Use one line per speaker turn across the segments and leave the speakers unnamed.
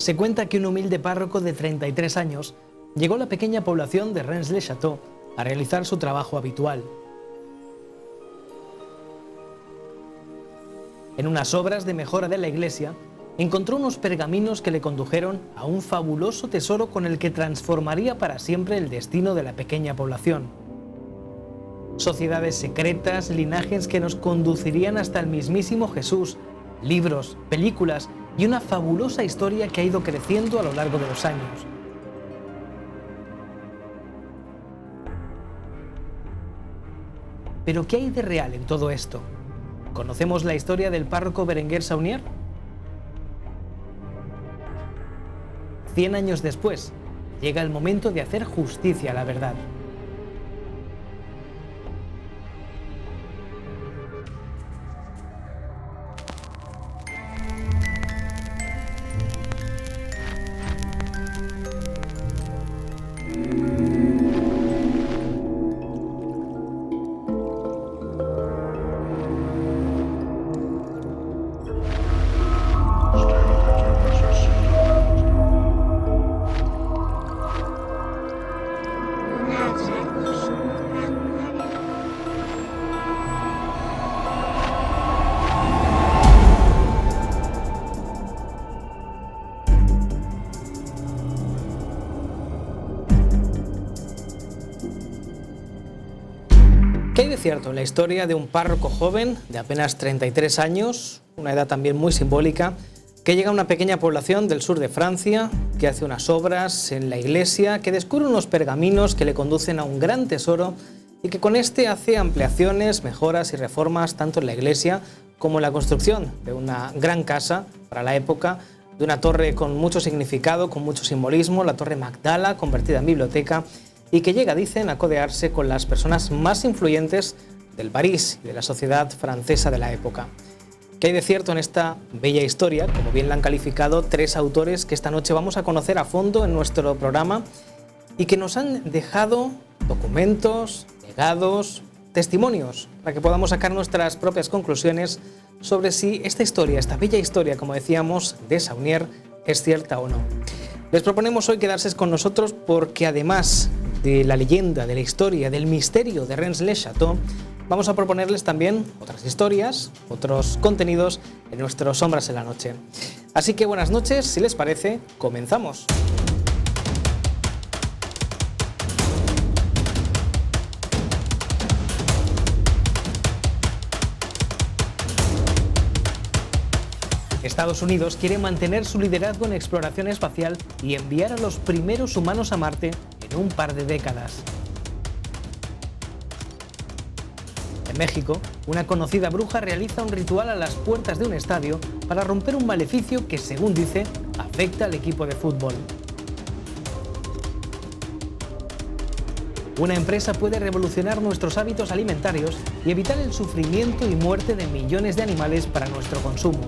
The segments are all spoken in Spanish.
Se cuenta que un humilde párroco de 33 años llegó a la pequeña población de Rennes-le-Château a realizar su trabajo habitual. En unas obras de mejora de la iglesia, encontró unos pergaminos que le condujeron a un fabuloso tesoro con el que transformaría para siempre el destino de la pequeña población. Sociedades secretas, linajes que nos conducirían hasta el mismísimo Jesús, libros, películas y una fabulosa historia que ha ido creciendo a lo largo de los años. ¿Pero qué hay de real en todo esto? ¿Conocemos la historia del párroco Berenguer Saunier? 100 años después, llega el momento de hacer justicia a la verdad. ¿Qué hay de cierto en la historia de un párroco joven de apenas 33 años, una edad también muy simbólica, que llega a una pequeña población del sur de Francia, que hace unas obras en la iglesia, que descubre unos pergaminos que le conducen a un gran tesoro y que con este hace ampliaciones, mejoras y reformas tanto en la iglesia como en la construcción de una gran casa para la época, de una torre con mucho significado, con mucho simbolismo, la Torre Magdala, convertida en biblioteca, y que llega, dicen, a codearse con las personas más influyentes del París y de la sociedad francesa de la época. ¿Qué hay de cierto en esta bella historia? Como bien la han calificado tres autores que esta noche vamos a conocer a fondo en nuestro programa y que nos han dejado documentos, legados, testimonios, para que podamos sacar nuestras propias conclusiones sobre si esta historia, esta bella historia, como decíamos, de Saunier, es cierta o no. Les proponemos hoy quedarse con nosotros porque además de la leyenda, de la historia, del misterio de Rennes-le-Château, vamos a proponerles también otras historias, otros contenidos en nuestro Sombras en la Noche. Así que buenas noches, si les parece, comenzamos. Estados Unidos quiere mantener su liderazgo en exploración espacial y enviar a los primeros humanos a Marte en un par de décadas. En México, una conocida bruja realiza un ritual a las puertas de un estadio para romper un maleficio que, según dice, afecta al equipo de fútbol. Una empresa puede revolucionar nuestros hábitos alimentarios y evitar el sufrimiento y muerte de millones de animales para nuestro consumo.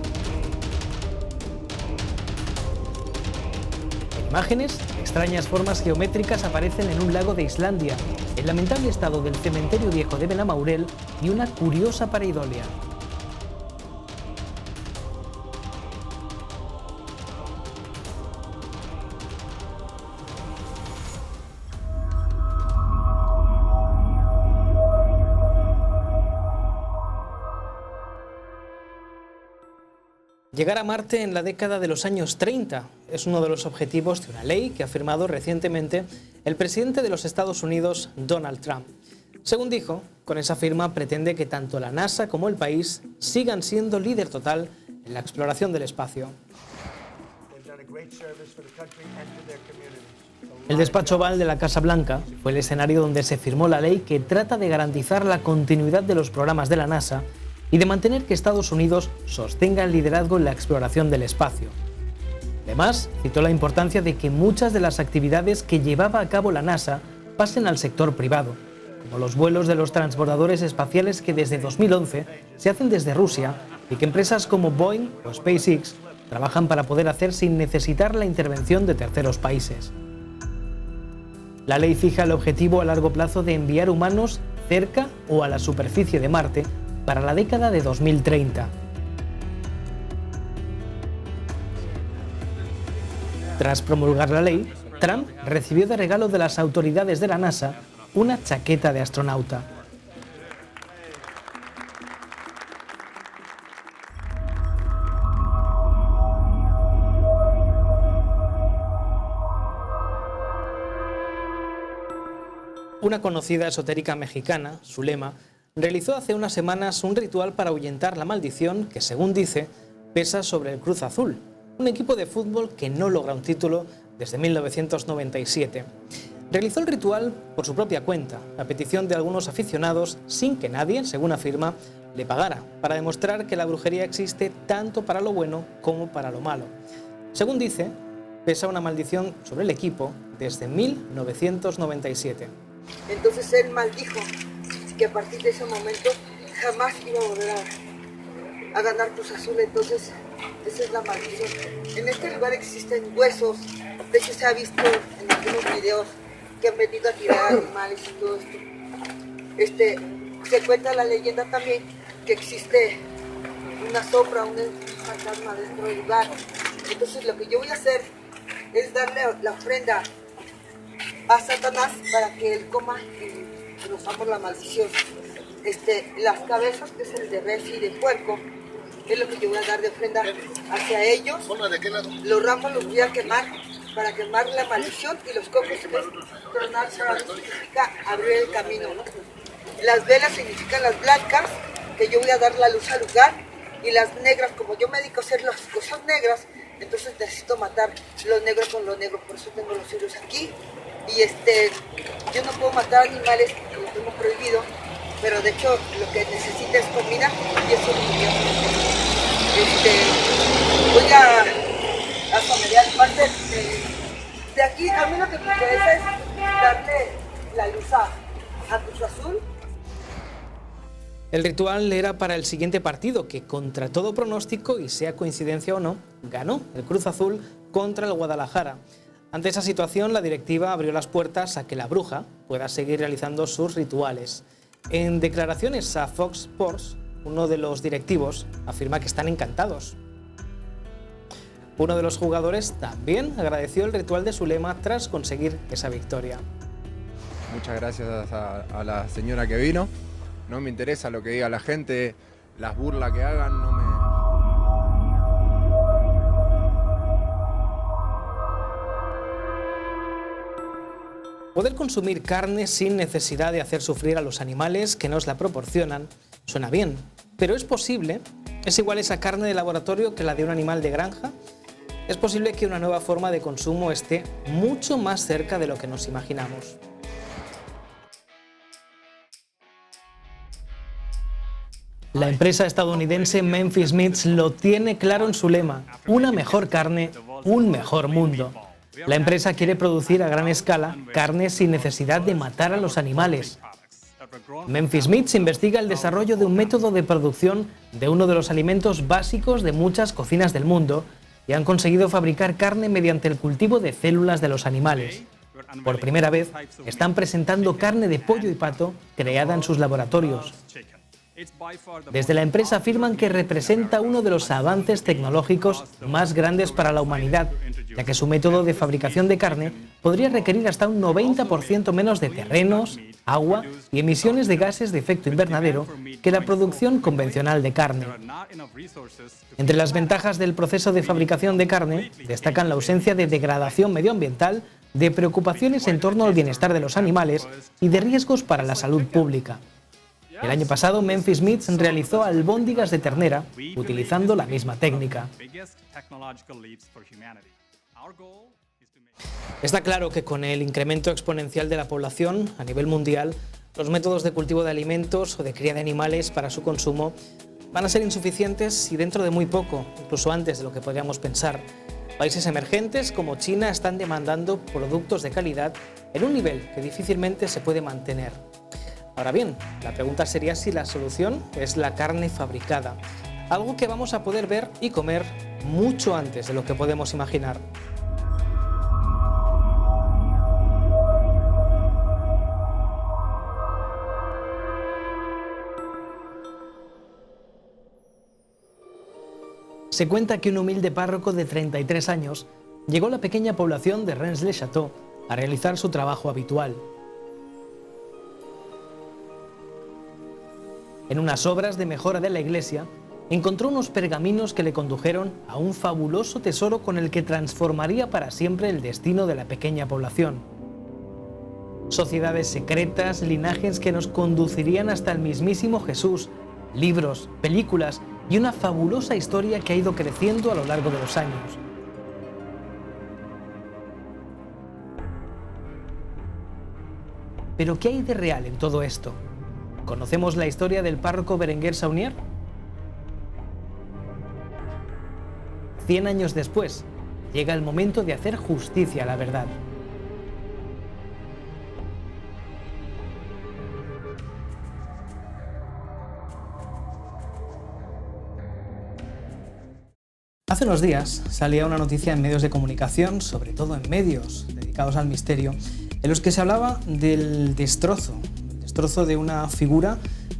Imágenes, extrañas formas geométricas aparecen en un lago de Islandia, el lamentable estado del cementerio viejo de Benamaurel y una curiosa pareidolia. Llegar a Marte en la década de los años 30 es uno de los objetivos de una ley que ha firmado recientemente el presidente de los Estados Unidos, Donald Trump. Según dijo, con esa firma pretende que tanto la NASA como el país sigan siendo líder total en la exploración del espacio. El despacho Oval de la Casa Blanca fue el escenario donde se firmó la ley que trata de garantizar la continuidad de los programas de la NASA y de mantener que Estados Unidos sostenga el liderazgo en la exploración del espacio. Además, citó la importancia de que muchas de las actividades que llevaba a cabo la NASA pasen al sector privado, como los vuelos de los transbordadores espaciales que desde 2011 se hacen desde Rusia y que empresas como Boeing o SpaceX trabajan para poder hacer sin necesitar la intervención de terceros países. La ley fija el objetivo a largo plazo de enviar humanos cerca o a la superficie de Marte para la década de 2030. Tras promulgar la ley, Trump recibió de regalo de las autoridades de la NASA una chaqueta de astronauta. Una conocida esotérica mexicana, Zulema, realizó hace unas semanas un ritual para ahuyentar la maldición que, según dice, pesa sobre el Cruz Azul, un equipo de fútbol que no logra un título desde 1997. Realizó el ritual por su propia cuenta, a petición de algunos aficionados, sin que nadie, según afirma, le pagara, para demostrar que la brujería existe tanto para lo bueno como para lo malo. Según dice, pesa una maldición sobre el equipo desde 1997.
Entonces él maldijo que a partir de ese momento jamás iba a volver a ganar Cruz Azul. Entonces esa es la maldición. En este lugar existen huesos. De hecho se ha visto en algunos videos que han venido a tirar animales y todo esto. Se cuenta la leyenda también que existe una sombra, un fantasma dentro del lugar. Entonces lo que yo voy a hacer es darle la ofrenda a Satanás para que él coma y rozamos la maldición. Las cabezas, que es el de res y de puerco, es lo que yo voy a dar de ofrenda hacia ellos. Los ramos los voy a quemar para quemar la maldición, y los cocos es tronar, significa abrir el camino, ¿no? Las velas significan las blancas, que yo voy a dar la luz al lugar, y las negras, como yo me dedico a hacer las cosas negras, entonces necesito matar lo negro con lo negro, por eso tengo los hilos aquí. Y yo no puedo matar animales porque lo tengo prohibido, pero de hecho lo que necesita es comida, y eso es lo que voy a hacer. Voy a familiar parte de aquí. A mí lo que me interesa es darle la luz a Cruz Azul.
El ritual era para el siguiente partido, que contra todo pronóstico, y sea coincidencia o no, ganó el Cruz Azul contra el Guadalajara. Ante esa situación, la directiva abrió las puertas a que la bruja pueda seguir realizando sus rituales. En declaraciones a Fox Sports, uno de los directivos afirma que están encantados. Uno de los jugadores también agradeció el ritual de Zulema tras conseguir esa victoria.
Muchas gracias a la señora que vino. No me interesa lo que diga la gente, las burlas que hagan, no me...
Poder consumir carne sin necesidad de hacer sufrir a los animales que nos la proporcionan suena bien, pero ¿es posible? ¿Es igual esa carne de laboratorio que la de un animal de granja? Es posible que una nueva forma de consumo esté mucho más cerca de lo que nos imaginamos. La empresa estadounidense Memphis Meats lo tiene claro en su lema: una mejor carne, un mejor mundo. La empresa quiere producir a gran escala carne sin necesidad de matar a los animales. Memphis Meats investiga el desarrollo de un método de producción de uno de los alimentos básicos de muchas cocinas del mundo, y han conseguido fabricar carne mediante el cultivo de células de los animales. Por primera vez, están presentando carne de pollo y pato creada en sus laboratorios. Desde la empresa afirman que representa uno de los avances tecnológicos más grandes para la humanidad, ya que su método de fabricación de carne podría requerir hasta un 90% menos de terrenos, agua y emisiones de gases de efecto invernadero que la producción convencional de carne. Entre las ventajas del proceso de fabricación de carne destacan la ausencia de degradación medioambiental, de preocupaciones en torno al bienestar de los animales y de riesgos para la salud pública. El año pasado, Memphis Meats realizó albóndigas de ternera utilizando la misma técnica. Está claro que con el incremento exponencial de la población a nivel mundial, los métodos de cultivo de alimentos o de cría de animales para su consumo van a ser insuficientes y dentro de muy poco, incluso antes de lo que podríamos pensar. Países emergentes como China están demandando productos de calidad en un nivel que difícilmente se puede mantener. Ahora bien, la pregunta sería si la solución es la carne fabricada, algo que vamos a poder ver y comer mucho antes de lo que podemos imaginar. Se cuenta que un humilde párroco de 33 años llegó a la pequeña población de Rennes-le-Château a realizar su trabajo habitual. En unas obras de mejora de la iglesia, encontró unos pergaminos que le condujeron a un fabuloso tesoro con el que transformaría para siempre el destino de la pequeña población. Sociedades secretas, linajes que nos conducirían hasta el mismísimo Jesús, libros, películas y una fabulosa historia que ha ido creciendo a lo largo de los años. ¿Pero qué hay de real en todo esto? ¿Conocemos la historia del párroco Berenguer Saunier? 100 años después, llega el momento de hacer justicia a la verdad. Hace unos días salía una noticia en medios de comunicación, sobre todo en medios dedicados al misterio, en los que se hablaba del destrozo de una figura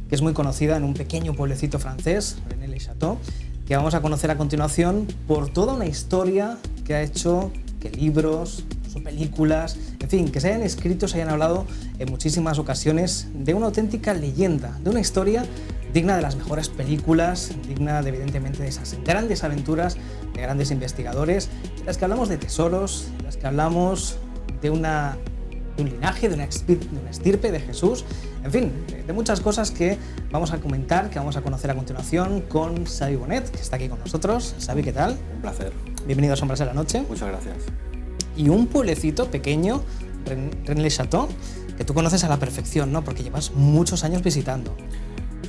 que es muy conocida en un pequeño pueblecito francés, Rennes-le-Château, que vamos a conocer a continuación por toda una historia que ha hecho que libros, películas, en fin, que se hayan escrito, se hayan hablado en muchísimas ocasiones de una auténtica leyenda, de una historia digna de las mejores películas, digna de, evidentemente, de esas grandes aventuras de grandes investigadores, en las que hablamos de tesoros, en las que hablamos de un linaje, de una estirpe de Jesús, en fin, de muchas cosas que vamos a comentar, que vamos a conocer a continuación con Xavi Bonet, que está aquí con nosotros. Xavi, ¿qué tal?
Un placer.
Bienvenido a Sombras de la Noche.
Muchas gracias.
Y un pueblecito pequeño, Rennes-le-Château, que tú conoces a la perfección, ¿no? Porque llevas muchos años visitando.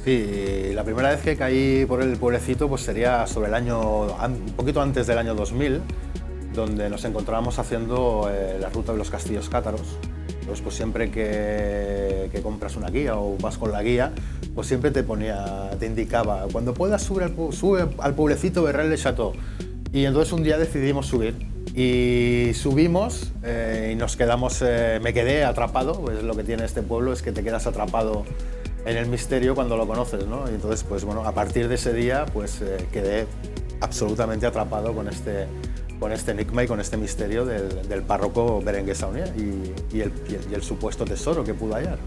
Sí, la primera vez que caí por el pueblecito pues sería sobre el año, un poquito antes del año 2000, donde nos encontrábamos haciendo la ruta de los castillos cátaros. Entonces, pues siempre que compras una guía o vas con la guía, pues siempre te indicaba, cuando puedas sube al pueblecito de Rennes-le-Château. Y entonces un día decidimos subir y subimos y nos quedamos, me quedé atrapado, pues lo que tiene este pueblo es que te quedas atrapado en el misterio cuando lo conoces, ¿no? Y entonces, pues bueno, a partir de ese día, pues quedé absolutamente atrapado con este enigma y con este misterio del párroco Berenguer Saunier y el supuesto tesoro que pudo hallar.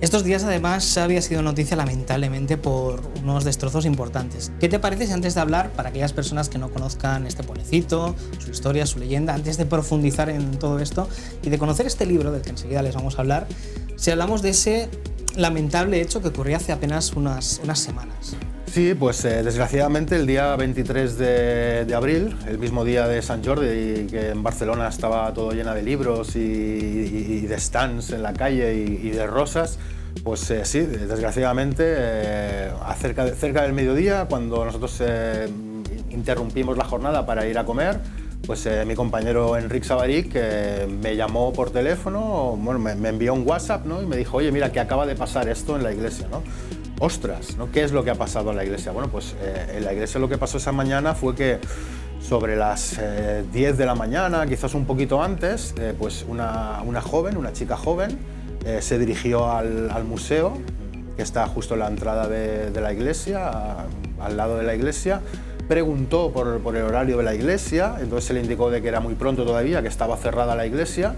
Estos días, además, había sido noticia, lamentablemente, por unos destrozos importantes. ¿Qué te parece si antes de hablar, para aquellas personas que no conozcan este pueblecito, su historia, su leyenda, antes de profundizar en todo esto y de conocer este libro, del que enseguida les vamos a hablar, si hablamos de ese lamentable hecho que ocurrió hace apenas unas semanas?
Sí, pues desgraciadamente el día 23 de abril, el mismo día de Sant Jordi, que en Barcelona estaba todo lleno de libros y de stands en la calle y de rosas, pues sí, desgraciadamente cerca del mediodía, cuando nosotros interrumpimos la jornada para ir a comer, pues mi compañero Enric Savaric me llamó por teléfono, bueno, me envió un WhatsApp, ¿no? Y me dijo, oye, mira, que acaba de pasar esto en la iglesia, ¿no? Ostras, ¿no? ¿Qué es lo que ha pasado en la iglesia? Bueno, pues en la iglesia lo que pasó esa mañana fue que sobre las 10 de la mañana, quizás un poquito antes, pues una chica joven, se dirigió al museo, que está justo en la entrada de la iglesia, al lado de la iglesia, preguntó por el horario de la iglesia, entonces se le indicó de que era muy pronto todavía, que estaba cerrada la iglesia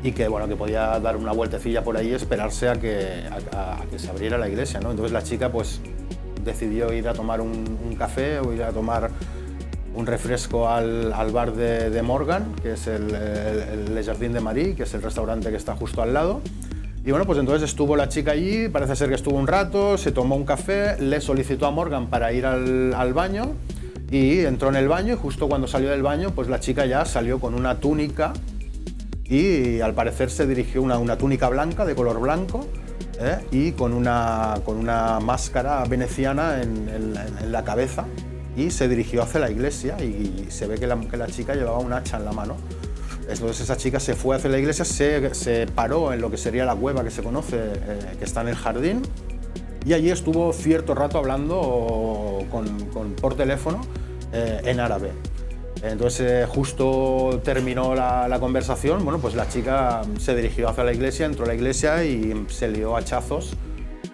y que, bueno, que podía dar una vueltecilla por ahí y esperarse a que se abriera la iglesia, ¿no? Entonces la chica pues decidió ir a tomar un café o ir a tomar un refresco al bar de Morgan, que es el Le Jardin de Marie, que es el restaurante que está justo al lado. Y bueno, pues entonces estuvo la chica allí, parece ser que estuvo un rato, se tomó un café, le solicitó a Morgan para ir al baño y entró en el baño y justo cuando salió del baño, pues la chica ya salió con una túnica y al parecer se dirigió una túnica blanca, de color blanco, y con una máscara veneciana en la cabeza, y se dirigió hacia la iglesia y se ve que la chica llevaba un hacha en la mano. Entonces esa chica se fue hacia la iglesia, se paró en lo que sería la cueva que se conoce, que está en el jardín, y allí estuvo cierto rato hablando por teléfono en árabe. Entonces justo terminó la conversación, bueno, pues la chica se dirigió hacia la iglesia, entró a la iglesia y se lió a hachazos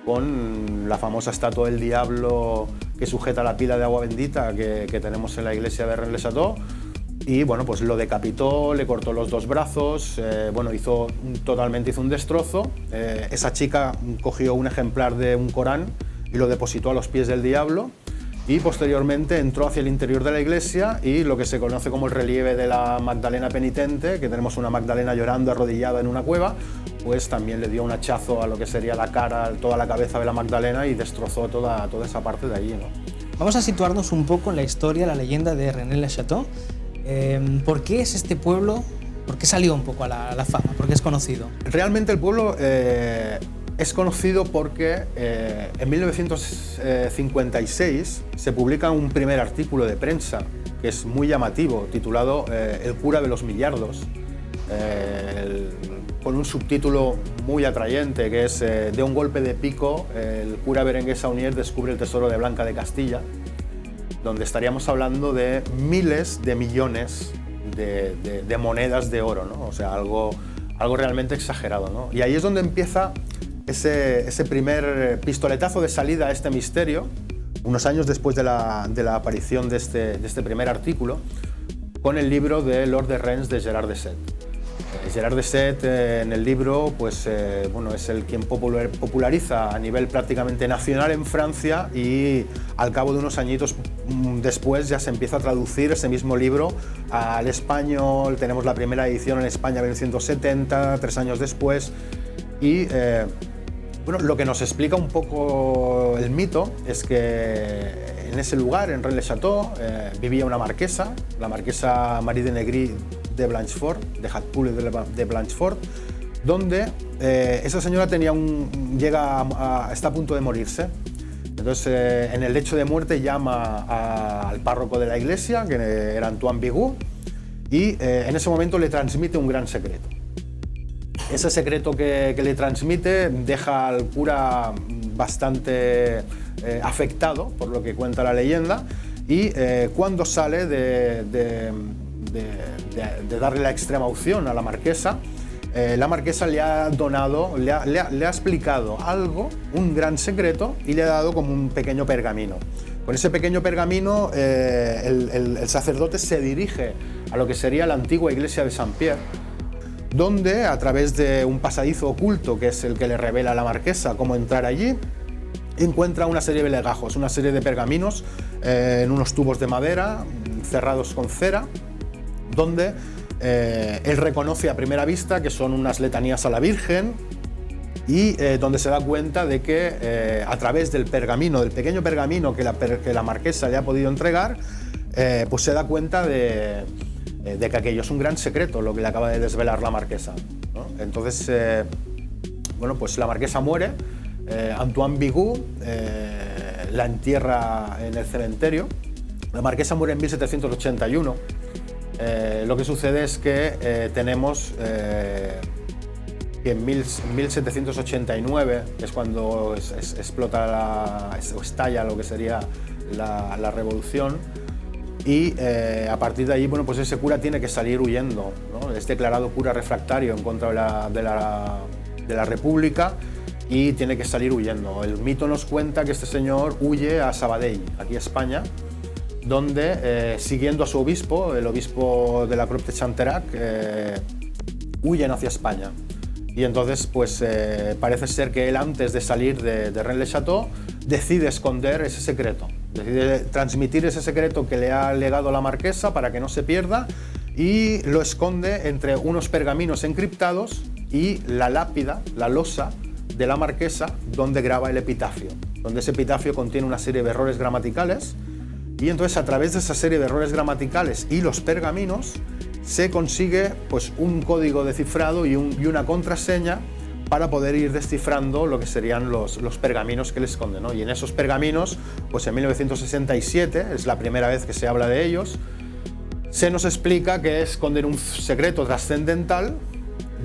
con la famosa estatua del diablo que sujeta la pila de agua bendita que tenemos en la iglesia de Rennes-le-Château. y bueno, pues lo decapitó, le cortó los 2 brazos, bueno, hizo un destrozo. Esa chica cogió un ejemplar de un Corán y lo depositó a los pies del diablo, y posteriormente entró hacia el interior de la iglesia, y lo que se conoce como el relieve de la Magdalena penitente, que tenemos una Magdalena llorando arrodillada en una cueva, pues también le dio un hachazo a lo que sería la cara, toda la cabeza de la Magdalena, y destrozó toda esa parte de allí, ¿no?
Vamos a situarnos un poco en la historia, la leyenda de Rennes-le-Château. ¿Por qué es este pueblo? ¿Por qué salió un poco a la fama? ¿Por qué es conocido?
Realmente el pueblo es conocido porque en 1956 se publica un primer artículo de prensa que es muy llamativo, titulado El cura de los Millardos, con un subtítulo muy atrayente, que es de un golpe de pico, el cura Berenguer Saunier descubre el tesoro de Blanca de Castilla, donde estaríamos hablando de miles de millones de monedas de oro, ¿no? O sea, algo realmente exagerado, ¿no? Y ahí es donde empieza ese primer pistoletazo de salida a este misterio, unos años después de la aparición de este primer artículo, con el libro de Lord de Rennes de Gerard de Set. Gerard de Set en el libro pues, bueno, es el quien populariza a nivel prácticamente nacional en Francia, y al cabo de unos añitos después ya se empieza a traducir ese mismo libro al español. Tenemos la primera edición en España en 1970, 3 años después, y bueno, lo que nos explica un poco el mito es que en ese lugar, en Rennes-le-Château, vivía una marquesa, la marquesa Marie de Negri de Blanchefort, de Hatpoul de Blanchefort, donde esa señora está a punto de morirse. Entonces, en el lecho de muerte llama al párroco de la iglesia, que era Antoine Bigot, y en ese momento le transmite un gran secreto. Ese secreto que le transmite deja al cura bastante afectado, por lo que cuenta la leyenda, y cuando sale de darle la extrema unción a la marquesa le ha donado, le ha explicado algo, un gran secreto, y le ha dado como un pequeño pergamino. Con ese pequeño pergamino el sacerdote se dirige a lo que sería la antigua iglesia de Saint-Pierre, donde a través de un pasadizo oculto, que es el que le revela a la marquesa cómo entrar allí, encuentra una serie de legajos, una serie de pergaminos en unos tubos de madera cerrados con cera, donde él reconoce a primera vista que son unas letanías a la Virgen, y donde se da cuenta de que a través del pergamino, del pequeño pergamino que la marquesa le ha podido entregar, pues se da cuenta de que aquello es un gran secreto, lo que le acaba de desvelar la marquesa, ¿no? Entonces, bueno, pues la marquesa muere, Antoine Bigot la entierra en el cementerio. La marquesa muere en 1781. Lo que sucede es que tenemos que en 1789 es cuando explota o estalla lo que sería la revolución, y a partir de ahí, bueno, pues ese cura tiene que salir huyendo, ¿no? Es declarado cura refractario en contra de la República, y tiene que salir huyendo. El mito nos cuenta que este señor huye a Sabadell, aquí a España, donde, siguiendo a su obispo, el obispo de la Crop de Chanterac, huyen hacia España. Y entonces, pues parece ser que él, antes de salir de Rennes-le-Château, decide esconder ese secreto, decide transmitir ese secreto que le ha legado la marquesa para que no se pierda, y lo esconde entre unos pergaminos encriptados y la lápida, la losa de la marquesa, donde graba el epitafio, donde ese epitafio contiene una serie de errores gramaticales, y entonces a través de esa serie de errores gramaticales y los pergaminos se consigue pues un código de cifrado y una contraseña para poder ir descifrando lo que serían los pergaminos que le esconden, ¿no? Y en esos pergaminos, pues en 1967, es la primera vez que se habla de ellos, se nos explica que esconden un secreto trascendental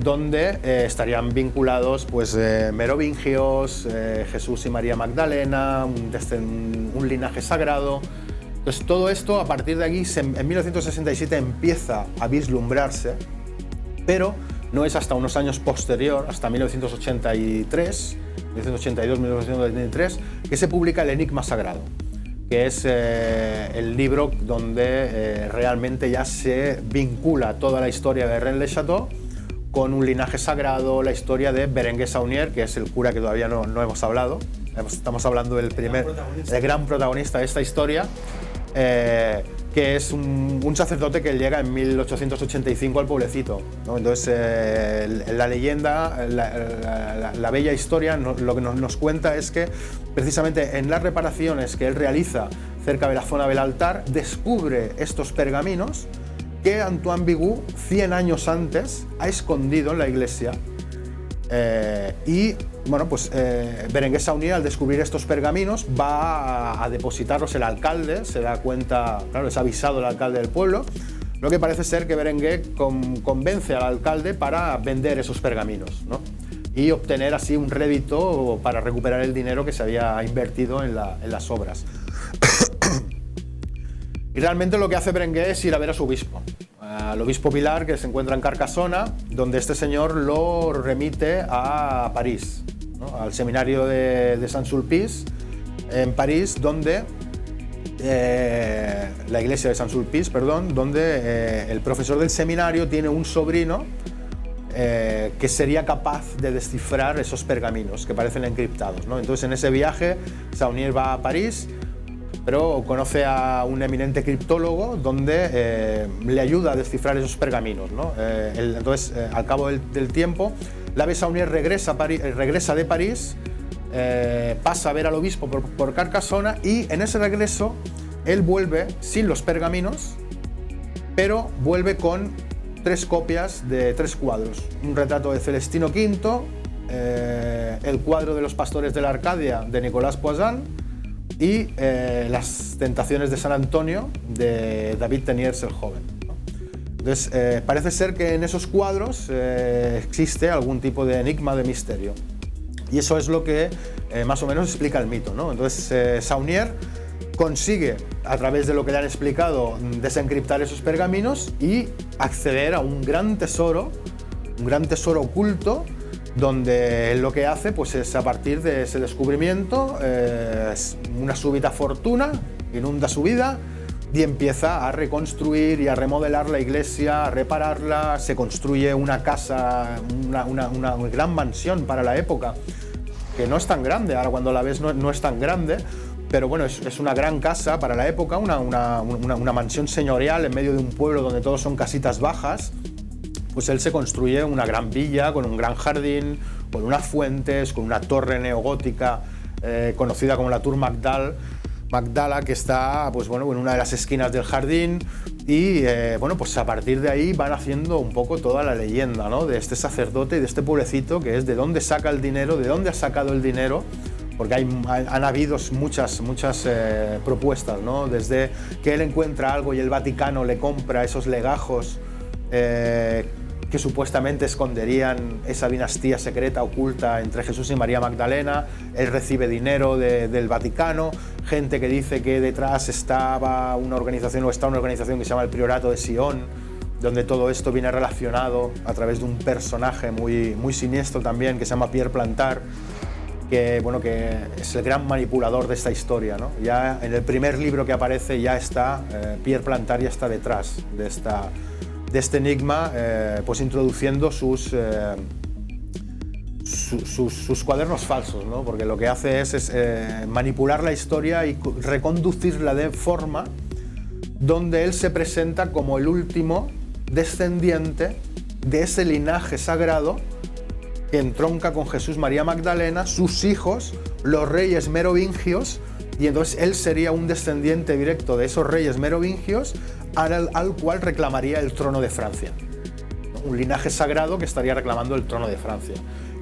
donde estarían vinculados pues, merovingios, Jesús y María Magdalena, un linaje sagrado. Entonces todo esto, a partir de aquí, en 1967 empieza a vislumbrarse, pero no es hasta unos años posterior, hasta 1983, 1982-1983, que se publica el Enigma Sagrado. que es el libro donde realmente ya se vincula toda la historia de Rennes le Château con un linaje sagrado, la historia de Berenguer Saunier, que es el cura que todavía no hemos hablado. Estamos hablando del gran protagonista de esta historia, que es un sacerdote que llega en 1885 al pueblecito, ¿no? Entonces, la leyenda, la bella historia, lo que nos cuenta es que precisamente en las reparaciones que él realiza cerca de la zona del altar, descubre estos pergaminos que Antoine Bigot, 100 años antes, ha escondido en la iglesia. Y bueno, pues Berenguer Saunier, al descubrir estos pergaminos, va a depositarlos el alcalde, se da cuenta, claro, es avisado el alcalde del pueblo, lo que parece ser que Berenguer convence al alcalde para vender esos pergaminos, ¿no? Y obtener así un rédito para recuperar el dinero que se había invertido en las obras. Y realmente lo que hace Berenguer es ir a ver a su obispo, al obispo Pilar, que se encuentra en Carcassona, donde este señor lo remite a París, ¿no? Al seminario de Saint-Sulpice en París, donde la iglesia de Saint-Sulpice, perdón, donde el profesor del seminario tiene un sobrino que sería capaz de descifrar esos pergaminos que parecen encriptados, ¿no? Entonces, en ese viaje, Saunier va a París, pero conoce a un eminente criptólogo donde le ayuda a descifrar esos pergaminos, ¿no? Entonces, al cabo del tiempo, l'Abbé Saunier regresa de París, pasa a ver al obispo por Carcassona, y en ese regreso él vuelve sin los pergaminos, pero vuelve con 3 copias de 3 cuadros. Un retrato de Celestino V, el cuadro de los pastores de la Arcadia de Nicolas Poisson, y las tentaciones de San Antonio de David Teniers el joven, ¿no? Entonces, parece ser que en esos cuadros existe algún tipo de enigma, de misterio. Y eso es lo que más o menos explica el mito, ¿no? Entonces, Saunier consigue, a través de lo que le han explicado, desencriptar esos pergaminos y acceder a un gran tesoro oculto, donde él lo que hace pues es, a partir de ese descubrimiento, una súbita fortuna inunda su vida y empieza a reconstruir y a remodelar la iglesia, a repararla. Se construye una casa, una gran mansión para la época, que no es tan grande, ahora cuando la ves no es tan grande, pero bueno, es una gran casa para la época, una mansión señorial en medio de un pueblo donde todos son casitas bajas. Pues él se construye una gran villa con un gran jardín, con unas fuentes, con una torre neogótica conocida como la Tour Magdala, que está, pues bueno, en una de las esquinas del jardín. Y bueno, pues a partir de ahí van haciendo un poco toda la leyenda, ¿no? De este sacerdote y de este pueblecito, que es de dónde saca el dinero, de dónde ha sacado el dinero, porque han habido muchas propuestas, ¿no? Desde que él encuentra algo y el Vaticano le compra esos legajos que supuestamente esconderían esa dinastía secreta oculta entre Jesús y María Magdalena. Él recibe dinero del Vaticano, gente que dice que detrás estaba una organización que se llama el Priorato de Sion, donde todo esto viene relacionado a través de un personaje muy siniestro también, que se llama Pierre Plantard, que es el gran manipulador de esta historia, ¿no? Ya en el primer libro que aparece ya está, Pierre Plantard ya está detrás de este enigma, pues introduciendo sus cuadernos falsos, ¿no? Porque lo que hace es manipular la historia y reconducirla de forma donde él se presenta como el último descendiente de ese linaje sagrado que entronca con Jesús, María Magdalena, sus hijos, los reyes merovingios, y entonces él sería un descendiente directo de esos reyes merovingios al cual reclamaría el trono de Francia. Un linaje sagrado que estaría reclamando el trono de Francia.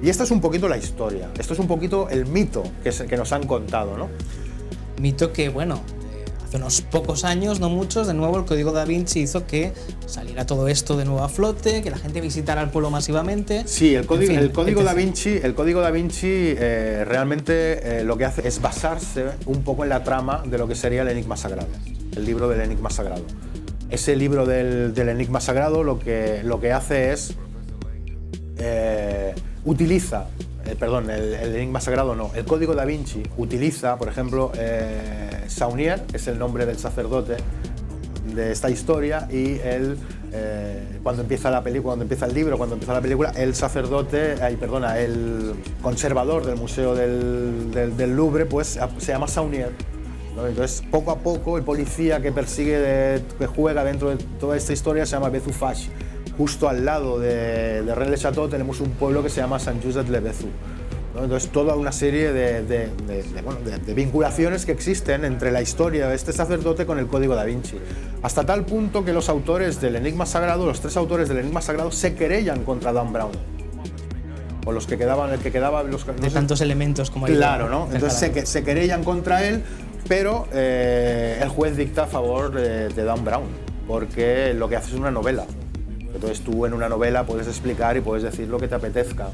Y esta es un poquito la historia, esto es un poquito el mito que nos han contado, ¿no?
Mito que, bueno, hace unos pocos años, no muchos, de nuevo el Código da Vinci hizo que saliera todo esto de nuevo a flote, que la gente visitara el pueblo masivamente.
Sí, el Código da Vinci realmente lo que hace es basarse un poco en la trama de lo que sería el Enigma Sagrado, el libro del Enigma Sagrado. Ese libro del Enigma Sagrado lo que hace es utiliza el enigma sagrado no. El código da Vinci utiliza, por ejemplo, Saunier, que es el nombre del sacerdote de esta historia, y él, cuando empieza la película, cuando empieza el libro, cuando empieza la película, el conservador del Museo del Louvre, pues se llama Saunier, ¿no? Entonces, poco a poco, el policía que persigue, que juega dentro de toda esta historia, se llama Béthou-Fage. Justo al lado de Rennes-le-Château tenemos un pueblo que se llama Saint-Just-le-Béthou, ¿no? Entonces, toda una serie de vinculaciones que existen entre la historia de este sacerdote con el Código da Vinci. Hasta tal punto que los autores del Enigma Sagrado, los 3 autores del Enigma Sagrado, se querellan contra Dan Brown. O los que quedaban, el que quedaba...
de tantos elementos como hay.
Claro, ¿no? Entonces se querellan contra él, pero el juez dicta a favor de Dan Brown, porque lo que hace es una novela. Entonces tú en una novela puedes explicar y puedes decir lo que te apetezca,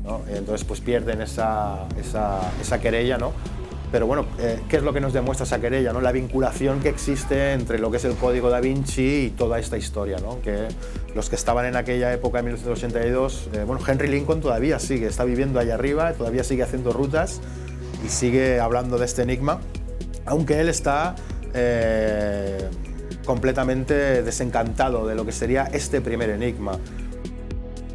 ¿no? Entonces pues pierden esa querella, ¿no? Pero bueno, ¿qué es lo que nos demuestra esa querella, ¿no? La vinculación que existe entre lo que es el Código da Vinci y toda esta historia, ¿no? Que los que estaban en aquella época, en 1982, Henry Lincoln todavía está viviendo allá arriba, todavía sigue haciendo rutas y sigue hablando de este enigma, aunque él está completamente desencantado de lo que sería este primer enigma.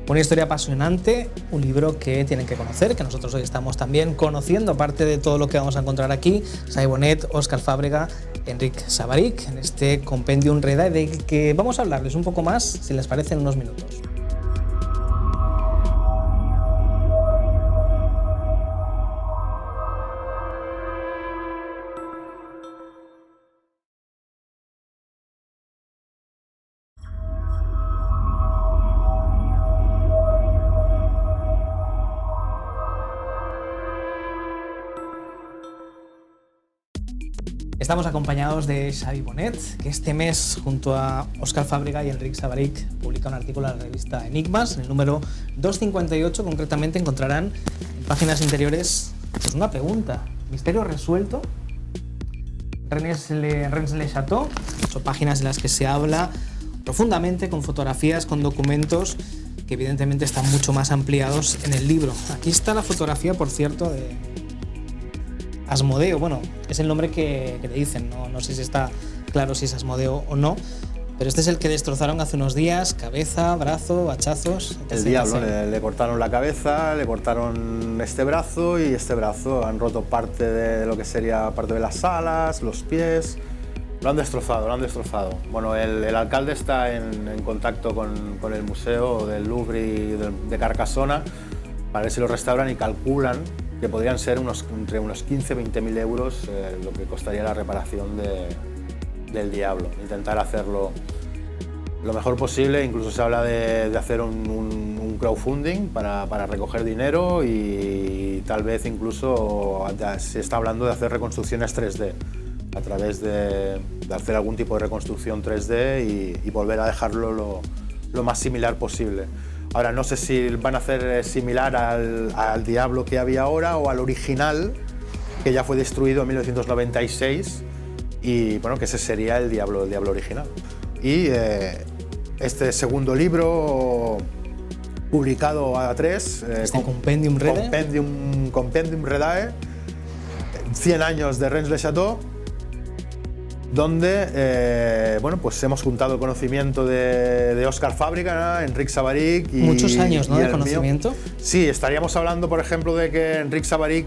Una historia apasionante, un libro que tienen que conocer, que nosotros hoy estamos también conociendo, aparte de todo lo que vamos a encontrar aquí, Xavi Bonet, Óscar Fábrega, Enric Savaric, en este Compendium Redae, del que vamos a hablarles un poco más, si les parece, en unos minutos. Estamos acompañados de Xavi Bonet, que este mes, junto a Óscar Fábrega y Enric Savaric, publica un artículo en la revista Enigmas, en el número 258. Concretamente encontrarán en páginas interiores pues una pregunta: ¿misterio resuelto? Rennes-le-Château. Son páginas en las que se habla profundamente, con fotografías, con documentos que evidentemente están mucho más ampliados en el libro. Aquí está la fotografía, por cierto, de Asmodeo. Bueno, es el nombre que le dicen, no sé si está claro si es Asmodeo o no, pero este es el que destrozaron hace unos días: cabeza, brazo, hachazos.
El diablo, le cortaron la cabeza, le cortaron este brazo y este brazo. Han roto parte de lo que sería parte de las alas, los pies. Lo han destrozado, lo han destrozado. Bueno, el alcalde está en contacto con el Museo del Louvre de Carcassona para ver si lo restauran, y calculan que podrían ser entre unos 15 y 20.000 euros lo que costaría la reparación del diablo. Intentar hacerlo lo mejor posible. Incluso se habla de hacer un crowdfunding para recoger dinero, y tal vez incluso se está hablando de hacer reconstrucciones 3D, a través de hacer algún tipo de reconstrucción 3D y volver a dejarlo lo más similar posible. Ahora, no sé si van a hacer similar al diablo que había ahora o al original, que ya fue destruido en 1996, y bueno, que ese sería el diablo original. Y este segundo libro, publicado a 3,
Compendium Redae,
Compendium Redae, 100 años de Rennes-le-Château, donde pues hemos juntado el conocimiento de Óscar Fábrega, Enric Savaric y
muchos años, ¿no?, de
el
conocimiento.
Mío. Sí, estaríamos hablando, por ejemplo, de que Enric Savaric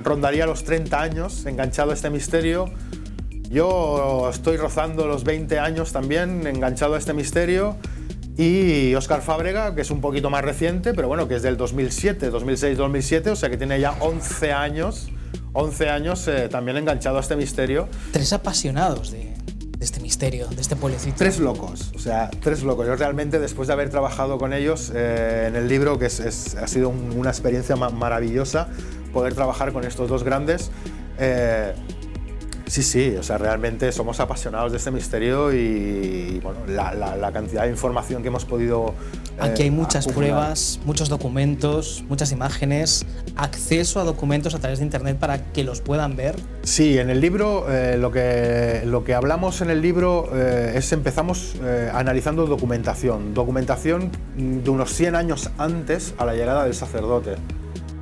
rondaría los 30 años enganchado a este misterio. Yo estoy rozando los 20 años también enganchado a este misterio, y Óscar Fábrega, que es un poquito más reciente, pero bueno, que es del 2007, 2006, 2007, o sea que tiene ya 11 años también enganchado a este misterio. 3
apasionados de este misterio, de este pueblecito.
3 locos, o sea, 3 locos. Yo realmente, después de haber trabajado con ellos en el libro, que ha sido una experiencia maravillosa poder trabajar con estos 2 grandes. Sí, o sea, realmente somos apasionados de este misterio, y bueno, la cantidad de información que hemos podido
aquí hay muchas pruebas, muchos documentos, muchas imágenes, acceso a documentos a través de internet para que los puedan ver.
Sí, en el libro, lo que hablamos en el libro empezamos analizando documentación de unos 100 años antes a la llegada del sacerdote.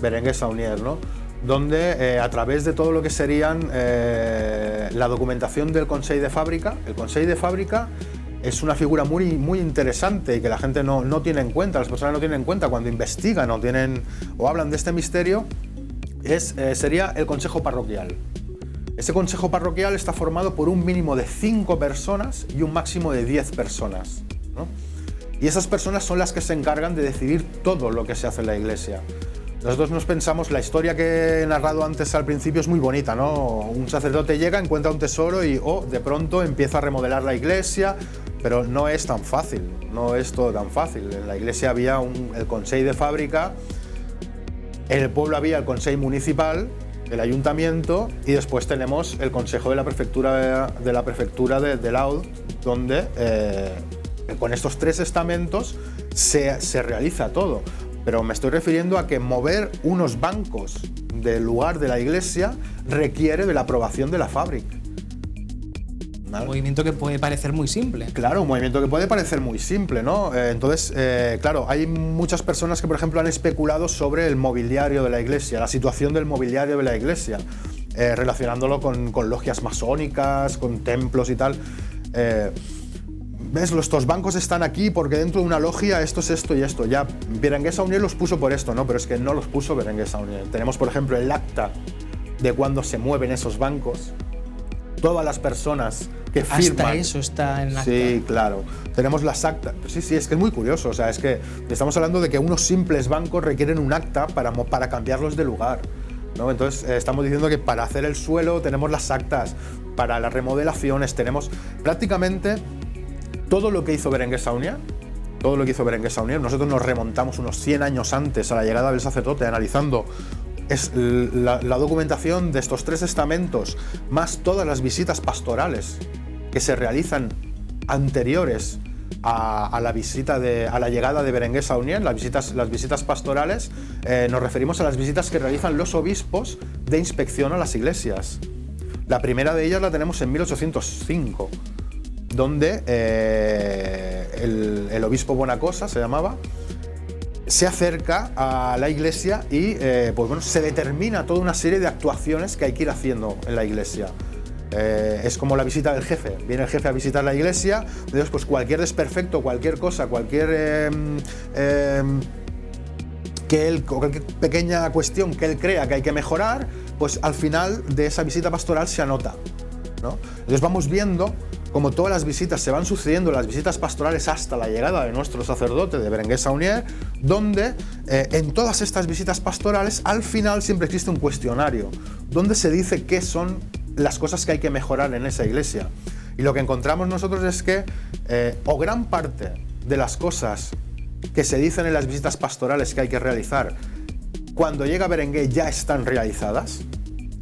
Berenguer Saunier, ¿no? Donde a través de todo lo que serían la documentación del Consell de Fábrica, el Consell de Fábrica es una figura muy interesante y que la gente no tiene en cuenta, las personas no tienen en cuenta cuando investigan o hablan de este misterio, sería el Consejo Parroquial. Ese Consejo Parroquial está formado por un mínimo de 5 personas y un máximo de 10 personas, ¿no? Y esas personas son las que se encargan de decidir todo lo que se hace en la iglesia. Nosotros nos pensamos, la historia que he narrado antes al principio es muy bonita, ¿no? Un sacerdote llega, encuentra un tesoro y de pronto empieza a remodelar la iglesia, pero no es tan fácil, no es todo tan fácil. En la iglesia había el Consell de Fábrica, en el pueblo había el Consell Municipal, el ayuntamiento, y después tenemos el Consejo de la Prefectura de l'Aude, donde con estos 3 estamentos se realiza todo. Pero me estoy refiriendo a que mover unos bancos del lugar de la iglesia requiere de la aprobación de la fábrica.
¿Vale? Un movimiento que puede parecer muy simple.
Claro, un movimiento que puede parecer muy simple, ¿no? Entonces, claro, hay muchas personas que, por ejemplo, han especulado sobre el mobiliario de la iglesia, la situación del mobiliario de la iglesia, relacionándolo con logias masónicas, con templos y tal. ¿Ves? Estos bancos están aquí porque dentro de una logia esto es esto y esto. Ya Berenguer Saunier los puso por esto, ¿no? Pero es que no los puso Berenguer Saunier. Tenemos, por ejemplo, el acta de cuando se mueven esos bancos. Todas las personas que firman.
Hasta eso está en acta.
Sí, claro. Tenemos las actas. Sí, es que es muy curioso. O sea, es que estamos hablando de que unos simples bancos requieren un acta para cambiarlos de lugar, ¿no? Entonces, estamos diciendo que para hacer el suelo tenemos las actas, para las remodelaciones tenemos prácticamente todo lo que hizo Berenguer Saunier. Nosotros nos remontamos unos 100 años antes a la llegada del sacerdote, analizando la documentación de estos 3 estamentos, más todas las visitas pastorales que se realizan anteriores a la llegada de Berenguer Saunier, las visitas pastorales. Nos referimos a las visitas que realizan los obispos de inspección a las iglesias. La primera de ellas la tenemos en 1805, donde el obispo Bonacosa se llamaba, se acerca a la iglesia y se determina toda una serie de actuaciones que hay que ir haciendo en la iglesia. Es como la visita del jefe. Viene el jefe a visitar la iglesia, entonces pues cualquier desperfecto, cualquier cosa, cualquier pequeña cuestión que él crea que hay que mejorar, pues al final de esa visita pastoral se anota, ¿no? Entonces vamos viendo como todas las visitas se van sucediendo, las visitas pastorales hasta la llegada de nuestro sacerdote, de Berenguer Saunier, donde en todas estas visitas pastorales al final siempre existe un cuestionario donde se dice qué son las cosas que hay que mejorar en esa iglesia. Y lo que encontramos nosotros es que o gran parte de las cosas que se dicen en las visitas pastorales que hay que realizar, cuando llega Berenguer ya están realizadas,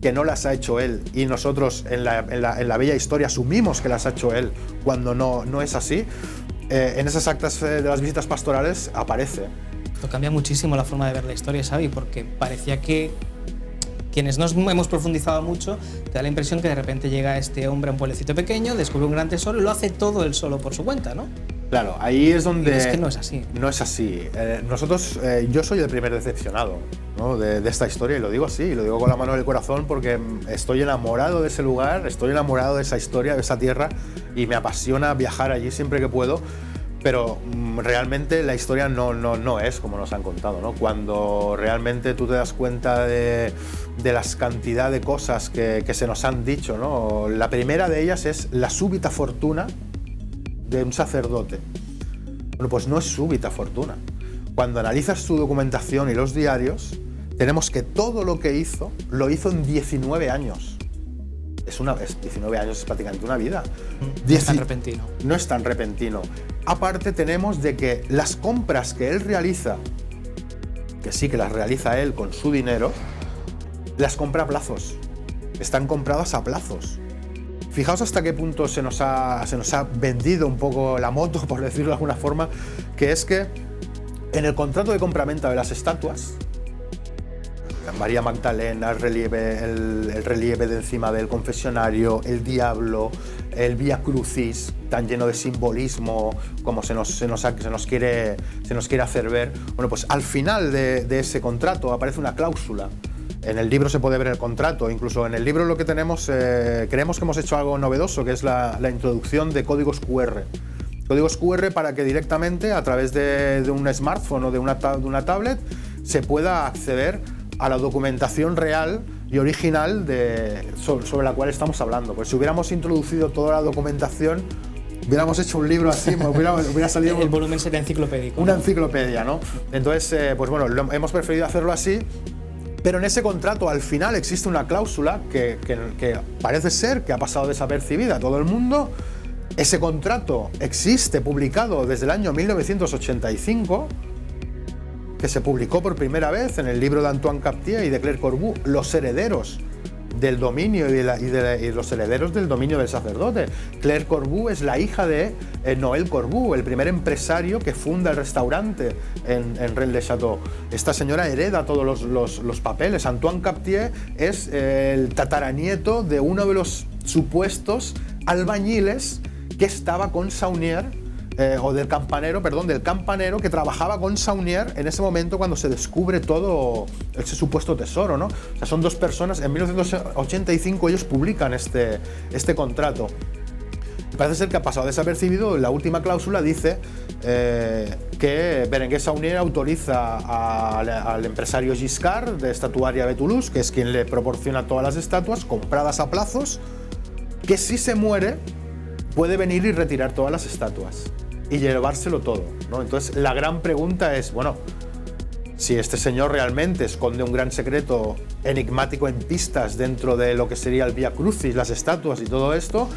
que no las ha hecho él, y nosotros en la bella historia asumimos que las ha hecho él cuando no es así. En esas actas de las visitas pastorales aparece.
Esto cambia muchísimo la forma de ver la historia, Xavi, porque parecía que quienes no hemos profundizado mucho, te da la impresión que de repente llega este hombre a un pueblecito pequeño, descubre un gran tesoro y lo hace todo él solo por su cuenta, ¿no?
Claro, ahí es donde...
Y es que no es así.
No es así. Yo soy el primer decepcionado, ¿no? de esta historia, y lo digo así, y lo digo con la mano en el corazón, porque estoy enamorado de ese lugar, estoy enamorado de esa historia, de esa tierra, y me apasiona viajar allí siempre que puedo, pero realmente la historia no es como nos han contado, ¿no? Cuando realmente tú te das cuenta de la cantidad de cosas que se nos han dicho, ¿no? La primera de ellas es la súbita fortuna de un sacerdote. Bueno, pues no es súbita fortuna. Cuando analizas su documentación y los diarios, tenemos que todo lo que hizo, lo hizo en 19 años. 19 años es prácticamente una vida.
No es tan repentino.
No es tan repentino. Aparte tenemos de que las compras que él realiza, que sí que las realiza él con su dinero, las compra a plazos. Están compradas a plazos. Fijaos hasta qué punto se nos ha vendido un poco la moto, por decirlo de alguna forma, que es que en el contrato de compraventa de las estatuas, María Magdalena, el relieve de encima del confesionario, el diablo, el Vía Crucis, tan lleno de simbolismo como se nos quiere hacer ver. Bueno, pues al final de ese contrato aparece una cláusula. En el libro se puede ver el contrato, incluso en el libro lo que tenemos, creemos que hemos hecho algo novedoso, que es la introducción de códigos QR. Códigos QR para que directamente a través de un smartphone o de una tablet se pueda acceder a la documentación real y original sobre la cual estamos hablando. Pues si hubiéramos introducido toda la documentación, hubiéramos hecho un libro así, hubiera salido...
El volumen sería enciclopédico.
Una enciclopedia, ¿no? Entonces, pues bueno, hemos preferido hacerlo así, pero en ese contrato al final existe una cláusula que parece ser que ha pasado desapercibida a todo el mundo. Ese contrato existe publicado desde el año 1985, que se publicó por primera vez en el libro de Antoine Cartier y de Claire Corbu, Los herederos del dominio y los herederos del dominio del sacerdote. Claire Corbu es la hija de Noël Corbu, el primer empresario que funda el restaurante en Rennes-le-Château. Esta señora hereda todos los papeles. Antoine Cartier es el tataranieto de uno de los supuestos albañiles que estaba con Saunier, del campanero que trabajaba con Saunier en ese momento cuando se descubre todo ese supuesto tesoro, ¿no? O sea, son dos personas. En 1985 ellos publican este contrato. Parece ser que ha pasado desapercibido. La última cláusula dice que Berenguer Saunier autoriza al empresario Giscard de Estatuaria de Toulouse, que es quien le proporciona todas las estatuas compradas a plazos, que si se muere puede venir y retirar todas las estatuas y llevárselo todo, ¿no? Entonces la gran pregunta es, bueno, si este señor realmente esconde un gran secreto enigmático en pistas dentro de lo que sería el Vía Crucis, las estatuas y todo esto,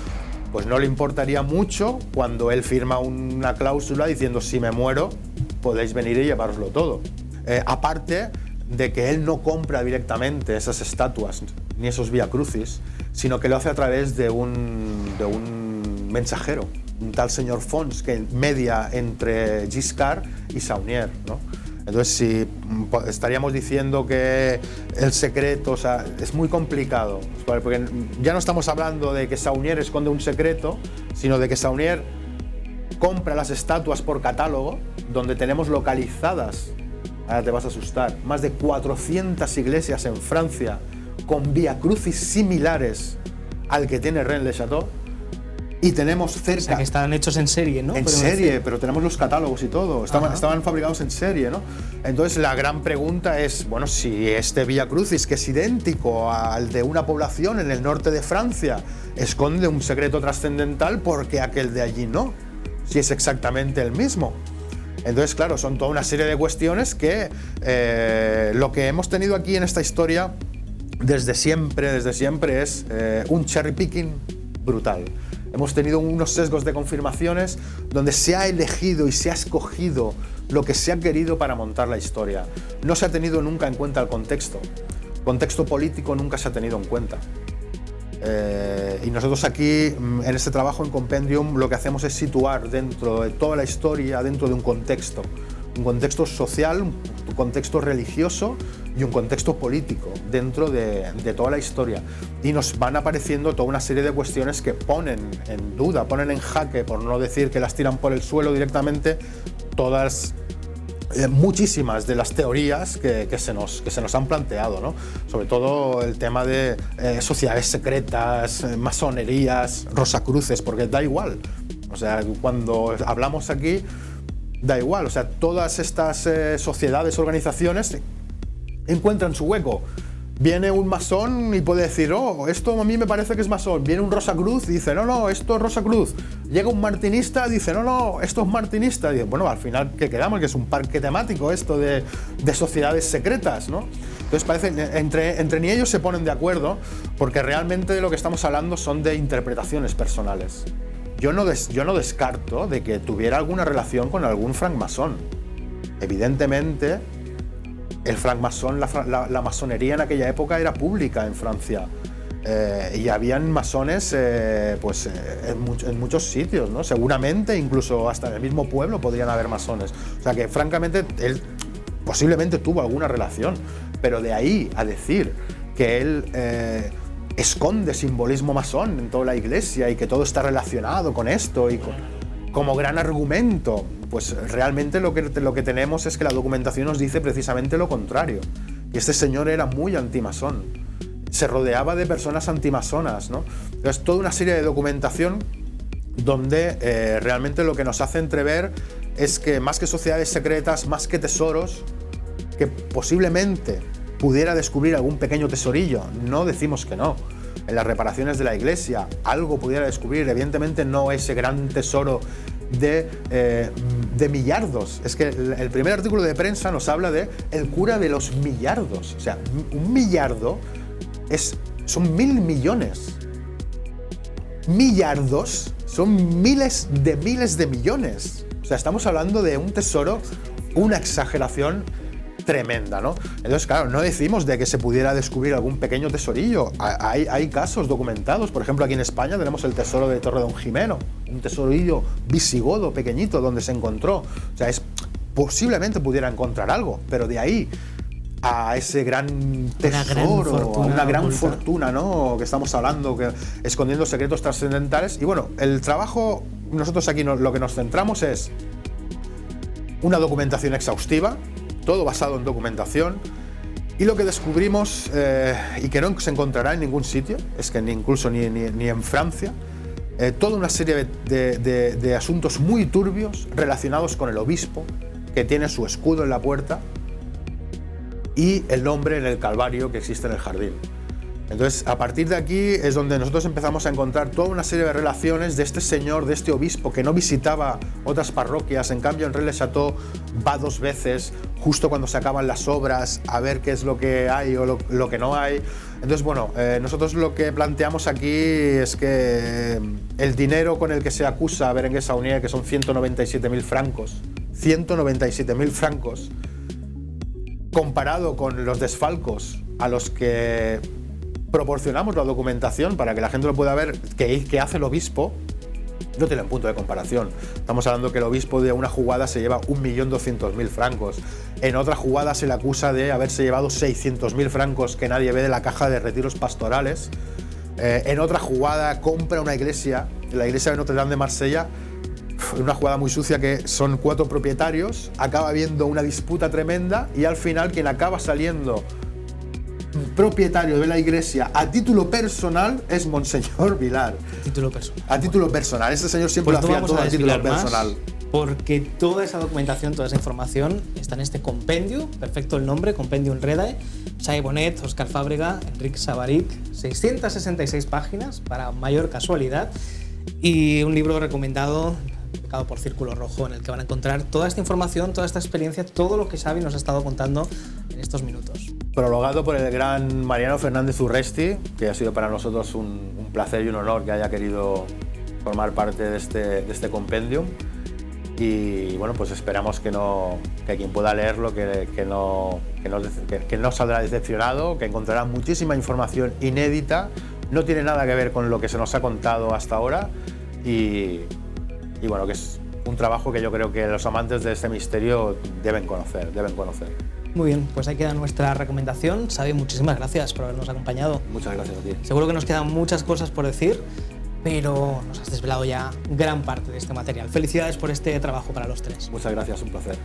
pues no le importaría mucho cuando él firma una cláusula diciendo, si me muero podéis venir y llevároslo todo. Aparte de que él no compra directamente esas estatuas ni esos Vía Crucis, sino que lo hace a través de un mensajero, un tal señor Fons, que media entre Giscard y Saunier, ¿no? Entonces, si estaríamos diciendo que el secreto, o sea, es muy complicado, porque ya no estamos hablando de que Saunier esconde un secreto, sino de que Saunier compra las estatuas por catálogo, donde tenemos localizadas, ahora te vas a asustar, más de 400 iglesias en Francia con Vía Crucis similares al que tiene Rennes-le-Château. Y tenemos cerca... O
sea, que están hechos en serie, ¿no?
En serie, pero tenemos los catálogos y todo. Estaban fabricados en serie, ¿no? Entonces la gran pregunta es, bueno, si este Vía Crucis, que es idéntico al de una población en el norte de Francia, esconde un secreto trascendental, ¿por qué aquel de allí no? Si es exactamente el mismo. Entonces, claro, son toda una serie de cuestiones que lo que hemos tenido aquí en esta historia desde siempre es un cherry picking brutal. Hemos tenido unos sesgos de confirmaciones donde se ha elegido y se ha escogido lo que se ha querido para montar la historia. No se ha tenido nunca en cuenta el contexto. El contexto político nunca se ha tenido en cuenta. Y nosotros aquí, en este trabajo en Compendium, lo que hacemos es situar dentro de toda la historia, dentro de un contexto social, un contexto religioso y un contexto político dentro de toda la historia. Y nos van apareciendo toda una serie de cuestiones que ponen en duda, ponen en jaque, por no decir que las tiran por el suelo directamente, todas, muchísimas de las teorías que se nos han planteado, ¿no? Sobre todo el tema de sociedades secretas, masonerías, rosacruces, porque da igual. O sea, cuando hablamos aquí, da igual. O sea, todas estas sociedades, organizaciones encuentran su hueco. Viene un masón y puede decir, oh, esto a mí me parece que es masón. Viene un Rosacruz y dice, no, esto es Rosacruz. Llega un martinista y dice, no, esto es martinista. Y dice, bueno, al final, ¿qué quedamos? Que es un parque temático esto de sociedades secretas, ¿no? Entonces parece, entre ni ellos se ponen de acuerdo, porque realmente de lo que estamos hablando son de interpretaciones personales. Yo no descarto de que tuviera alguna relación con algún francmasón. Evidentemente, el francmasón, la masonería en aquella época era pública en Francia. Y habían masones en muchos sitios, ¿no? Seguramente, incluso hasta en el mismo pueblo podrían haber masones. O sea que, francamente, posiblemente tuvo alguna relación, pero de ahí a decir que él esconde simbolismo masón en toda la iglesia y que todo está relacionado con esto y como gran argumento, pues realmente lo que tenemos es que la documentación nos dice precisamente lo contrario. Y este señor era muy antimasón, se rodeaba de personas antimasonas, ¿no? Entonces, toda una serie de documentación donde realmente lo que nos hace entrever es que más que sociedades secretas, más que tesoros, que posiblemente pudiera descubrir algún pequeño tesorillo, no decimos que no, en las reparaciones de la iglesia algo pudiera descubrir, evidentemente no ese gran tesoro de millardos. Es que el primer artículo de prensa nos habla de el cura de los millardos, o sea, un millardo son 1.000 millones. Millardos son miles de millones. O sea, estamos hablando de un tesoro, una exageración tremenda, ¿no? Entonces, claro, no decimos de que se pudiera descubrir algún pequeño tesorillo. Hay casos documentados. Por ejemplo, aquí en España tenemos el tesoro de Torredón Jimeno, un tesorillo visigodo pequeñito donde se encontró. O sea, posiblemente pudiera encontrar algo, pero de ahí a ese gran tesoro, una gran fortuna, ¿no? Que estamos hablando, que escondiendo secretos trascendentales. Y bueno, el trabajo, nosotros aquí lo que nos centramos es una documentación exhaustiva, todo basado en documentación, y lo que descubrimos, y que no se encontrará en ningún sitio, es que incluso ni en Francia, toda una serie de asuntos muy turbios relacionados con el obispo, que tiene su escudo en la puerta, y el nombre en el Calvario que existe en el jardín. Entonces, a partir de aquí es donde nosotros empezamos a encontrar toda una serie de relaciones de este señor, de este obispo que no visitaba otras parroquias, en cambio en Rennes-le-Château va 2 veces, justo cuando se acaban las obras, a ver qué es lo que hay o lo que no hay. Entonces, bueno, nosotros lo que planteamos aquí es que el dinero con el que se acusa a Berenguer Saunier, que son 197.000 francos, 197.000 francos, comparado con los desfalcos a los que proporcionamos la documentación para que la gente lo pueda ver que hace el obispo, no tiene un punto de comparación. Estamos hablando que el obispo de una jugada se lleva 1.200.000 francos. En otra jugada se le acusa de haberse llevado 600.000 francos que nadie ve de la caja de retiros pastorales. En otra jugada compra una iglesia, la iglesia de Notre Dame de Marsella, una jugada muy sucia que son 4 propietarios, acaba habiendo una disputa tremenda y al final quien acaba saliendo propietario de la iglesia a título personal es Monseñor Vilar. A título personal. Este señor siempre
pues
lo hacía todo a título personal.
Porque toda esa documentación, toda esa información está en este compendio, perfecto el nombre, Compendium Redae, Xavier Bonet, Óscar Fábrega, Enric Savaric, 666 páginas para mayor casualidad, y un libro recomendado, publicado por Círculo Rojo, en el que van a encontrar toda esta información, toda esta experiencia, todo lo que Xavi nos ha estado contando en estos minutos.
Prologado por el gran Mariano Fernández Urresti, que ha sido para nosotros un placer y un honor que haya querido formar parte de este compendium. Y bueno, pues esperamos que quien pueda leerlo que no saldrá decepcionado, que encontrará muchísima información inédita, no tiene nada que ver con lo que se nos ha contado hasta ahora y bueno, que es un trabajo que yo creo que los amantes de este misterio deben conocer.
Muy bien, pues ahí queda nuestra recomendación. Xavi, muchísimas gracias por habernos acompañado.
Muchas gracias a ti.
Seguro que nos quedan muchas cosas por decir, pero nos has desvelado ya gran parte de este material. Felicidades por este trabajo para los 3.
Muchas gracias, un placer.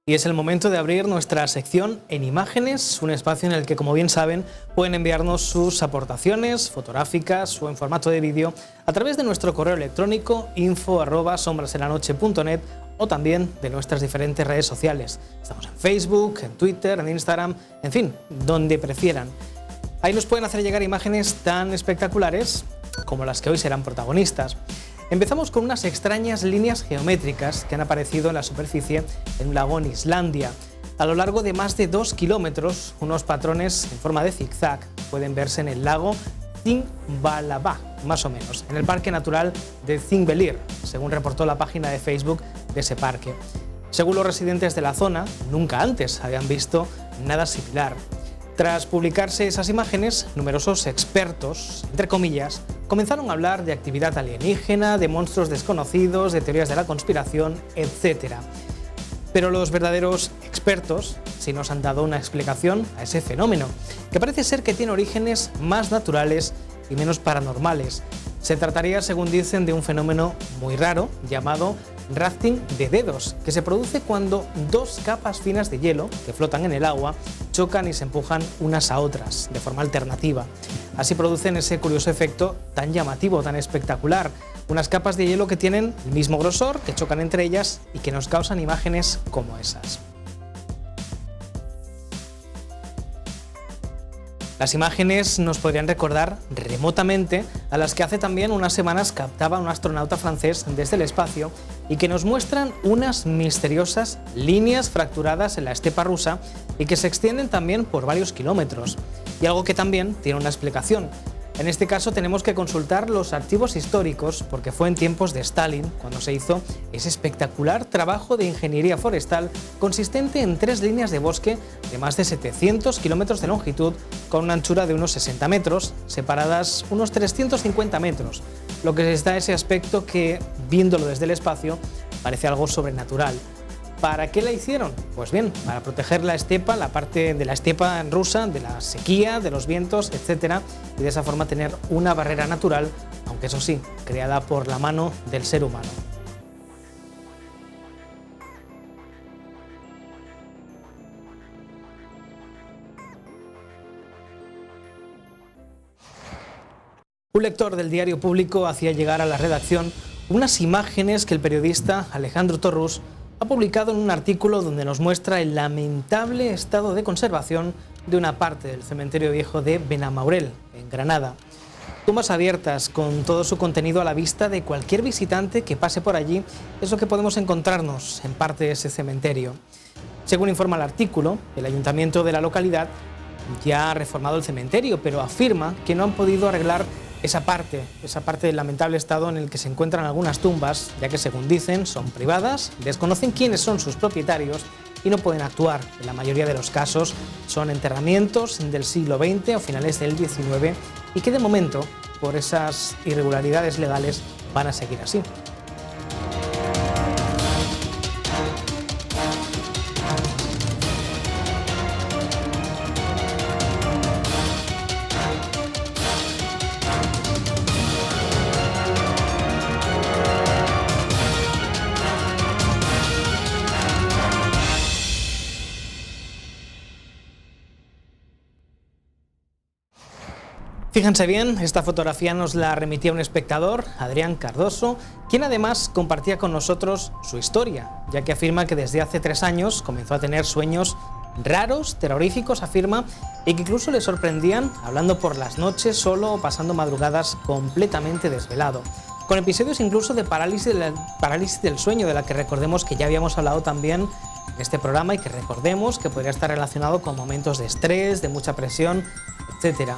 Y es el momento de abrir nuestra sección En Imágenes, un espacio en el que, como bien saben, pueden enviarnos sus aportaciones fotográficas o en formato de vídeo a través de nuestro correo electrónico info@sombrasenlanoche.net o también de nuestras diferentes redes sociales. Estamos en Facebook, en Twitter, en Instagram, en fin, donde prefieran. Ahí nos pueden hacer llegar imágenes tan espectaculares como las que hoy serán protagonistas. Empezamos con unas extrañas líneas geométricas que han aparecido en la superficie en un lago en Islandia. A lo largo de más de 2 kilómetros, unos patrones en forma de zigzag pueden verse en el lago Þingvallavatn, más o menos, en el Parque Natural de Þingvellir, según reportó la página de Facebook de ese parque. Según los residentes de la zona, nunca antes habían visto nada similar. Tras publicarse esas imágenes, numerosos expertos, entre comillas, comenzaron a hablar de actividad alienígena, de monstruos desconocidos, de teorías de la conspiración, etc. Pero los verdaderos expertos sí nos han dado una explicación a ese fenómeno, que parece ser que tiene orígenes más naturales y menos paranormales. Se trataría, según dicen, de un fenómeno muy raro llamado rafting de dedos, que se produce cuando dos capas finas de hielo que flotan en el agua chocan y se empujan unas a otras de forma alternativa. Así producen ese curioso efecto tan llamativo, tan espectacular. Unas capas de hielo que tienen el mismo grosor, que chocan entre ellas y que nos causan imágenes como esas. Las imágenes nos podrían recordar remotamente a las que hace también unas semanas captaba un astronauta francés desde el espacio y que nos muestran unas misteriosas líneas fracturadas en la estepa rusa y que se extienden también por varios kilómetros. Y algo que también tiene una explicación. En este caso tenemos que consultar los archivos históricos porque fue en tiempos de Stalin cuando se hizo ese espectacular trabajo de ingeniería forestal consistente en 3 líneas de bosque de más de 700 kilómetros de longitud con una anchura de unos 60 metros, separadas unos 350 metros, lo que les da ese aspecto que, viéndolo desde el espacio, parece algo sobrenatural. ¿Para qué la hicieron? Pues bien, para proteger la estepa, la parte de la estepa rusa, de la sequía, de los vientos, etc. Y de esa forma tener una barrera natural, aunque eso sí, creada por la mano del ser humano. Un lector del diario Público hacía llegar a la redacción unas imágenes que el periodista Alejandro Torrus ha publicado en un artículo donde nos muestra el lamentable estado de conservación de una parte del cementerio viejo de Benamaurel, en Granada. Tumbas abiertas con todo su contenido a la vista de cualquier visitante que pase por allí es lo que podemos encontrarnos en parte de ese cementerio. Según informa el artículo, el ayuntamiento de la localidad ya ha reformado el cementerio, pero afirma que no han podido arreglar esa parte del lamentable estado en el que se encuentran algunas tumbas, ya que según dicen son privadas, desconocen quiénes son sus propietarios y no pueden actuar. En la mayoría de los casos son enterramientos del siglo XX o finales del XIX y que de momento, por esas irregularidades legales, van a seguir así. Fíjense bien, esta fotografía nos la remitía un espectador, Adrián Cardoso, quien además compartía con nosotros su historia, ya que afirma que desde hace 3 años comenzó a tener sueños raros, terroríficos, afirma, y que incluso le sorprendían hablando por las noches solo o pasando madrugadas completamente desvelado, con episodios incluso de parálisis del sueño, de la que recordemos que ya habíamos hablado también en este programa y que recordemos que podría estar relacionado con momentos de estrés, de mucha presión, etc.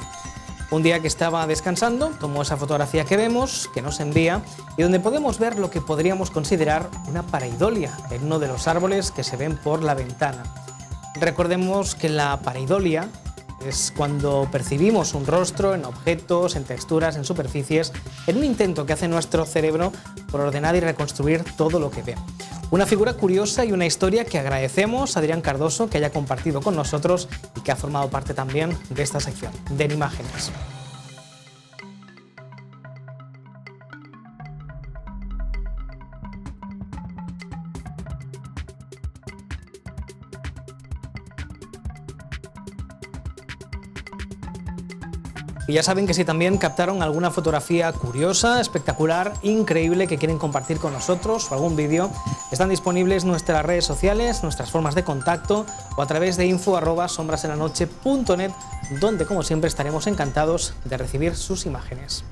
Un día que estaba descansando, tomó esa fotografía que vemos, que nos envía, y donde podemos ver lo que podríamos considerar una pareidolia en uno de los árboles que se ven por la ventana. Recordemos que la pareidolia es cuando percibimos un rostro en objetos, en texturas, en superficies, en un intento que hace nuestro cerebro por ordenar y reconstruir todo lo que ve. Una figura curiosa y una historia que agradecemos a Adrián Cardoso que haya compartido con nosotros y que ha formado parte también de esta sección de En Imágenes. Y ya saben que si también captaron alguna fotografía curiosa, espectacular, increíble que quieren compartir con nosotros o algún vídeo, están disponibles nuestras redes sociales, nuestras formas de contacto o a través de info@sombrasenlanoche.net, donde como siempre estaremos encantados de recibir sus imágenes.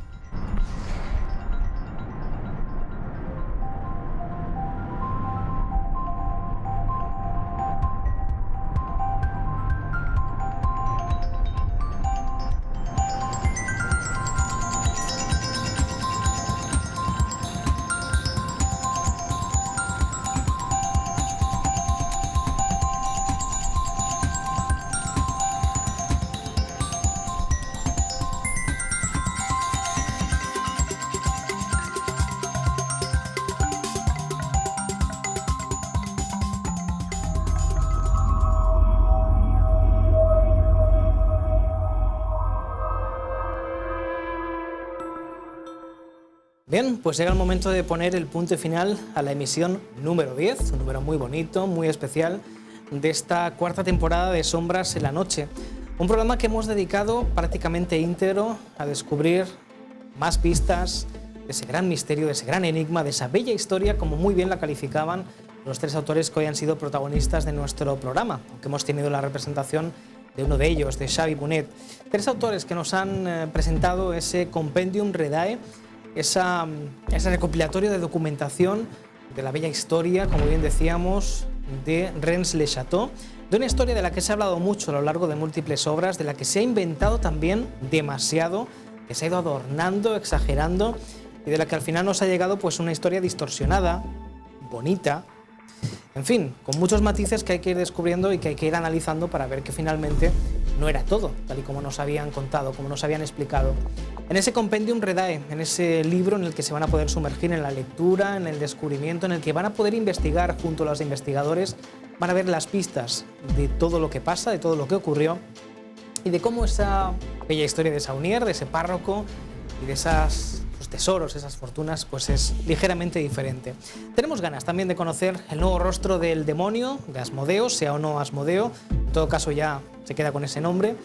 Bien, pues llega el momento de poner el punto final a la emisión número 10, un número muy bonito, muy especial, de esta cuarta temporada de Sombras en la Noche. Un programa que hemos dedicado prácticamente íntegro a descubrir más pistas de ese gran misterio, de ese gran enigma, de esa bella historia, como muy bien la calificaban los tres autores que hoy han sido protagonistas de nuestro programa, aunque hemos tenido la representación de uno de ellos, de Xavi Bonet. Tres autores que nos han presentado ese Compendium Redae, ese recopilatorio de documentación de la bella historia, como bien decíamos, de Rennes-le-Château, de una historia de la que se ha hablado mucho a lo largo de múltiples obras, de la que se ha inventado también demasiado, que se ha ido adornando, exagerando, y de la que al final nos ha llegado pues una historia distorsionada, bonita, en fin, con muchos matices que hay que ir descubriendo y que hay que ir analizando para ver que finalmente no era todo, tal y como nos habían contado, como nos habían explicado. En ese Compendium Redae, en ese libro en el que se van a poder sumergir en la lectura, en el descubrimiento, en el que van a poder investigar junto a los investigadores, van a ver las pistas de todo lo que pasa, de todo lo que ocurrió y de cómo esa bella historia de Saunier, de ese párroco y de esos tesoros, esas fortunas, pues es ligeramente diferente. Tenemos ganas también de conocer el nuevo rostro del demonio, de Asmodeo, sea o no Asmodeo, en todo caso ya se queda con ese nombre,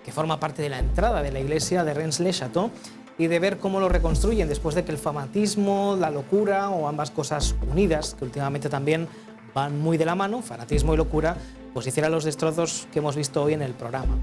que forma parte de la entrada de la iglesia de Rennes-le-Château, y de ver cómo lo reconstruyen después de que el fanatismo, la locura o ambas cosas unidas, que últimamente también van muy de la mano, fanatismo y locura, pues hicieran los destrozos que hemos visto hoy en el programa.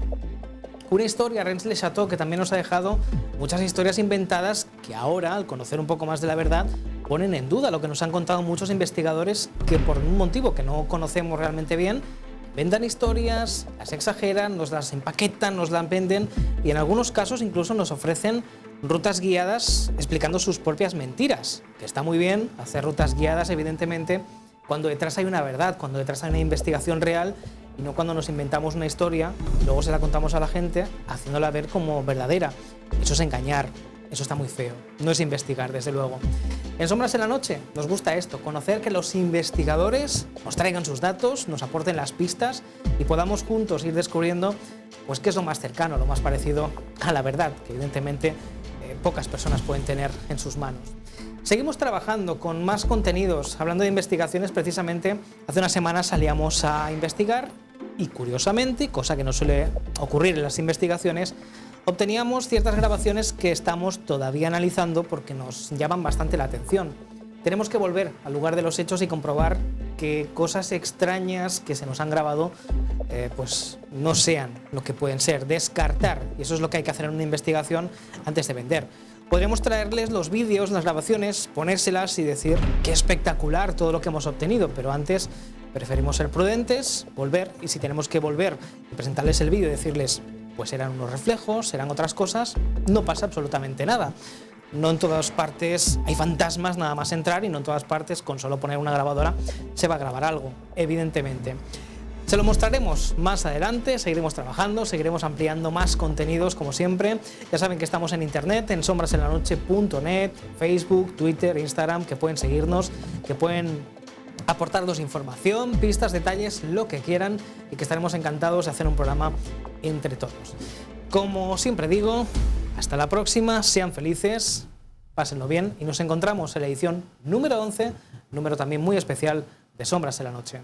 Una historia, Rennes-le-Château, que también nos ha dejado muchas historias inventadas que ahora, al conocer un poco más de la verdad, ponen en duda lo que nos han contado muchos investigadores que por un motivo que no conocemos realmente bien, inventan historias, las exageran, nos las empaquetan, nos las venden y en algunos casos incluso nos ofrecen rutas guiadas explicando sus propias mentiras, que está muy bien hacer rutas guiadas, evidentemente, cuando detrás hay una verdad, cuando detrás hay una investigación real y no cuando nos inventamos una historia y luego se la contamos a la gente haciéndola ver como verdadera. Eso es engañar, eso está muy feo, no es investigar, desde luego. En Sombras en la Noche nos gusta esto, conocer que los investigadores nos traigan sus datos, nos aporten las pistas y podamos juntos ir descubriendo pues qué es lo más cercano, lo más parecido a la verdad, que evidentemente pocas personas pueden tener en sus manos. Seguimos trabajando con más contenidos, hablando de investigaciones. Precisamente hace unas semanas salíamos a investigar y curiosamente, cosa que no suele ocurrir en las investigaciones, obteníamos ciertas grabaciones que estamos todavía analizando porque nos llaman bastante la atención. Tenemos que volver al lugar de los hechos y comprobar que cosas extrañas que se nos han grabado pues no sean lo que pueden ser, descartar, y eso es lo que hay que hacer en una investigación antes de vender. Podríamos traerles los vídeos, las grabaciones, ponérselas y decir qué espectacular todo lo que hemos obtenido, pero antes preferimos ser prudentes, volver, y si tenemos que volver y presentarles el vídeo y decirles pues eran unos reflejos, eran otras cosas, no pasa absolutamente nada. No en todas partes hay fantasmas nada más entrar y no en todas partes con solo poner una grabadora se va a grabar algo, evidentemente. Se lo mostraremos más adelante, seguiremos trabajando, seguiremos ampliando más contenidos como siempre. Ya saben que estamos en internet, en sombrasenlanoche.net, Facebook, Twitter, Instagram, que pueden seguirnos, que pueden aportarnos información, pistas, detalles, lo que quieran y que estaremos encantados de hacer un programa entre todos. Como siempre digo, hasta la próxima, sean felices, pásenlo bien y nos encontramos en la edición número 11, número también muy especial de Sombras en la Noche.